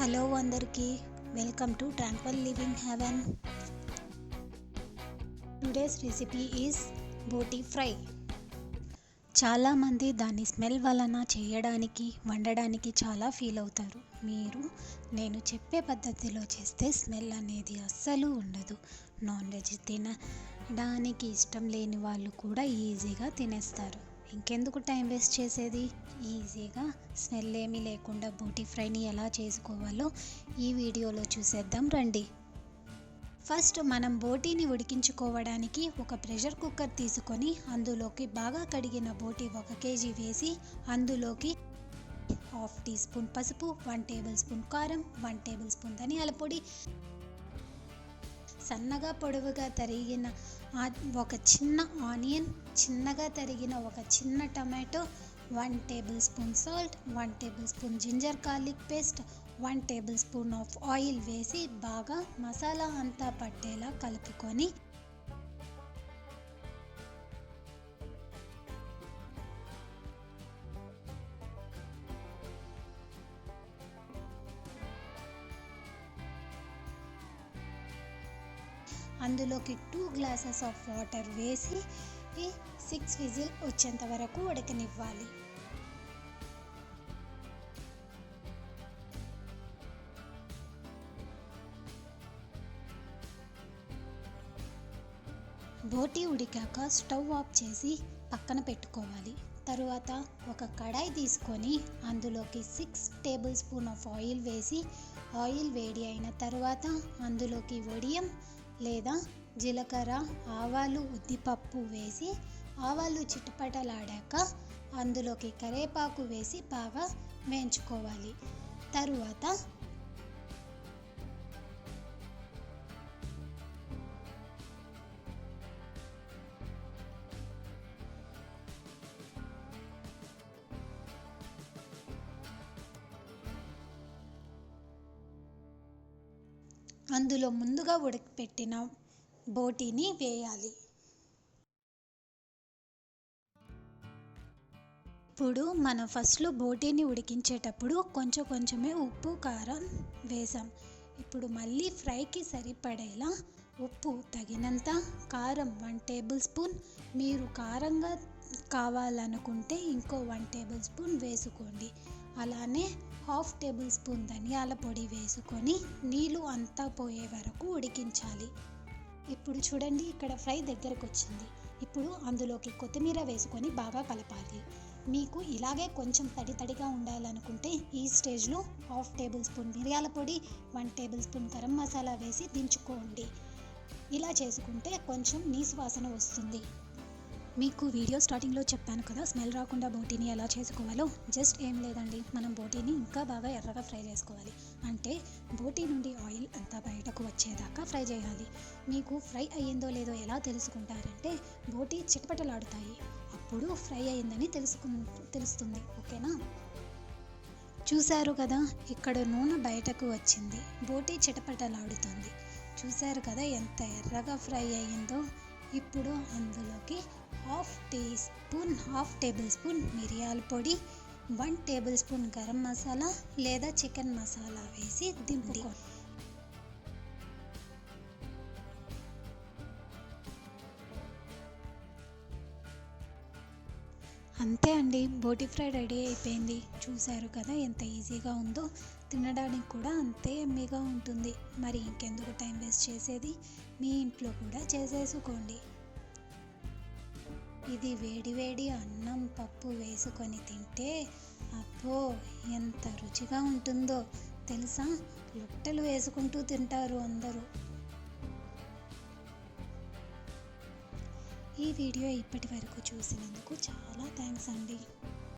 Hello అందరికీ welcome to tranquil living heaven. Today's recipe is boti fry. చాలామంది దాని smell వలన చేయడానికి వండడానికి చాలా ఫీల్ అవుతారు. నేను చెప్పే పద్ధతిలో చేస్తే స్మెల్ అనేది అస్సలు ఉండదు. నాన్ వెజ్ తినడానికి ఇష్టం లేని వాళ్ళు కూడా ఈజీగా తినేస్తారు. ఇంకెందుకు టైం వేస్ట్ చేసేది, ఈజీగా స్మెల్ ఏమీ లేకుండా బోటీ ఫ్రైని ఎలా చేసుకోవాలో ఈ వీడియోలో చూసేద్దాం రండి. ఫస్ట్ మనం బోటీని ఉడికించుకోవడానికి ఒక ప్రెషర్ కుక్కర్ తీసుకొని అందులోకి బాగా కడిగిన బోటీ 1 kg వేసి అందులోకి 1/2 టీ స్పూన్ పసుపు, 1 టేబుల్ స్పూన్ కారం, 1 టేబుల్ స్పూన్ ధనియాల పొడి, సన్నగా పొడవుగా తరిగిన ఒక చిన్న ఆనియన్, చిన్నగా తరిగిన ఒక చిన్న tomato, 1 table spoon salt, 1 table spoon ginger garlic paste, 1 table spoon of oil వేసి బాగా మసాలా అంతా పట్టేలా కలుపుకొని అందులోకి 2 గ్లాసెస్ ఆఫ్ వాటర్ వేసి 6 విజిల్ వచ్చేంత వరకు ఉడకనివ్వాలి. బోటీ ఉడికాక స్టవ్ ఆఫ్ చేసి పక్కన పెట్టుకోవాలి. తరువాత ఒక కడాయి తీసుకొని అందులోకి 6 టేబుల్ స్పూన్ ఆఫ్ ఆయిల్ వేసి ఆయిల్ వేడి అయిన తర్వాత అందులోకి వడియం లేదా జీలకర్ర, ఆవాలు, ఉద్దిపప్పు వేసి ఆవాలు చిటపటలాడాక అందులోకి కరివేపాకు వేసి బాగా వేయించుకోవాలి. తరువాత అందులో ముందుగా ఉడకపెట్టిన బోటీని వేయాలి. ఇప్పుడు మనం ఫస్ట్లో బోటీని ఉడికించేటప్పుడు కొంచెమే ఉప్పు కారం వేసాం. ఇప్పుడు మళ్ళీ ఫ్రైకి సరిపడేలా ఉప్పు తగినంత, కారం 1 టేబుల్ స్పూన్, మీరు కారంగా కావాలనుకుంటే ఇంకో 1 టేబుల్ స్పూన్ వేసుకోండి. అలానే 1/2 టేబుల్ స్పూన్ ధనియాల పొడి వేసుకొని నీళ్ళు అంతా పోయే వరకు ఉడికించాలి. ఇప్పుడు చూడండి, ఇక్కడ ఫ్రై దగ్గరకు వచ్చింది. ఇప్పుడు అందులోకి కొత్తిమీర వేసుకొని బాగా కలపాలి. మీకు ఇలాగే కొంచెం తడిగా ఉండాలనుకుంటే ఈ స్టేజ్లో 1/2 టేబుల్ స్పూన్ మిరియాల పొడి, 1 టేబుల్ స్పూన్ గరం మసాలా వేసి దించుకోండి. ఇలా చేసుకుంటే కొంచెం నీసు వాసన వస్తుంది. మీకు వీడియో స్టార్టింగ్లో చెప్పాను కదా స్మెల్ రాకుండా బోటీని ఎలా చేసుకోవాలో. జస్ట్ ఏం లేదండి, మనం బోటీని ఇంకా బాగా ఎర్రగా ఫ్రై చేసుకోవాలి. అంటే బోటీ నుండి ఆయిల్ అంతా బయటకు వచ్చేదాకా ఫ్రై చేయాలి. మీకు ఫ్రై అయ్యిందో లేదో ఎలా తెలుసుకుంటారంటే బోటీ చిటపటలాడుతాయి, అప్పుడు ఫ్రై అయ్యిందని తెలుస్తుంది. ఓకేనా? చూశారు కదా, ఇక్కడ నూనె బయటకు వచ్చింది, బోటీ చిటపటలాడుతుంది. చూశారు కదా ఎంత ఎర్రగా ఫ్రై అయ్యిందో. ఇప్పుడు అందులోకి 1/2 టేబుల్ స్పూన్ మిరియాల పొడి, 1 టేబుల్ స్పూన్ గరం మసాలా లేదా చికెన్ మసాలా వేసి దింపుకోండి. అంతే అండి, బోటీ ఫ్రై రెడీ అయిపోయింది. చూశారు కదా ఎంత ఈజీగా ఉందో, తినడానికి కూడా అంతే యమ్మీగా ఉంటుంది. మరి ఇంకెందుకు టైం వేస్ట్ చేసేది, మీ ఇంట్లో కూడా చేసేసుకోండి. ఇది వేడి అన్నం పప్పు వేసుకొని తింటే అబ్బో ఎంత రుచిగా ఉంటుందో తెలుసా. లొట్టలు వేసుకుంటూ తింటారు అందరూ. ఈ వీడియో ఇప్పటి వరకు చూసినందుకు చాలా థ్యాంక్స్ అండి.